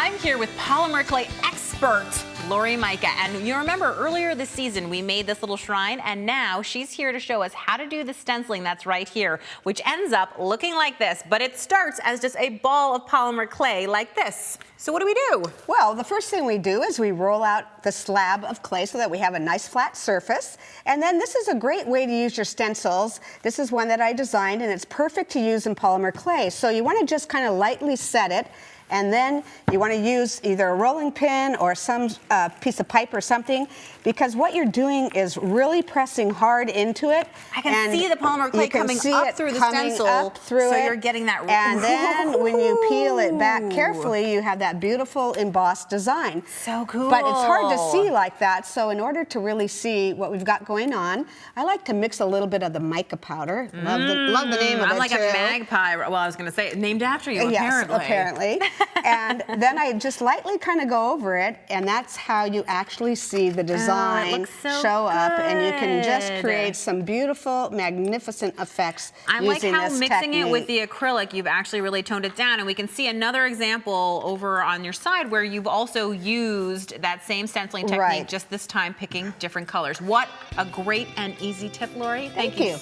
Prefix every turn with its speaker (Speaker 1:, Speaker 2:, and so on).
Speaker 1: I'm here with polymer clay expert Laurie Mika, and you remember earlier this season we made this little shrine, and now she's here to show us how to do the stenciling that's right here, which ends up looking like this, but it starts as just a ball of polymer clay like this. So what do we do?
Speaker 2: Well, the first thing we do is we roll out the slab of clay so that we have a nice flat surface, and then this is a great way to use your stencils. This is one that I designed, and it's perfect to use in polymer clay. So you want to just kind of lightly set it, and then you want to use either a rolling pin or some piece of pipe or something, because what you're doing is really pressing hard into it.
Speaker 1: I can see the polymer clay coming up through the stencil, so you're getting that.
Speaker 2: And then when you peel it back carefully, you have that beautiful embossed design.
Speaker 1: So cool.
Speaker 2: But it's hard to see like that, so in order to really see what we've got going on, I like to mix a little bit of the mica powder. Love the name of it,
Speaker 1: I'm like
Speaker 2: too.
Speaker 1: a magpie. Well, I was going to say, named after you,
Speaker 2: yes,
Speaker 1: apparently.
Speaker 2: apparently. And then I just lightly kind of go over it, and that's how you actually see the design show up, and you can just create some beautiful, magnificent effects using this technique.
Speaker 1: I like how mixing it with the acrylic, you've actually really toned it down, and we can see another example over on your side where you've also used that same stenciling technique, just this time picking different colors. What a great and easy tip, Laurie. Thank you.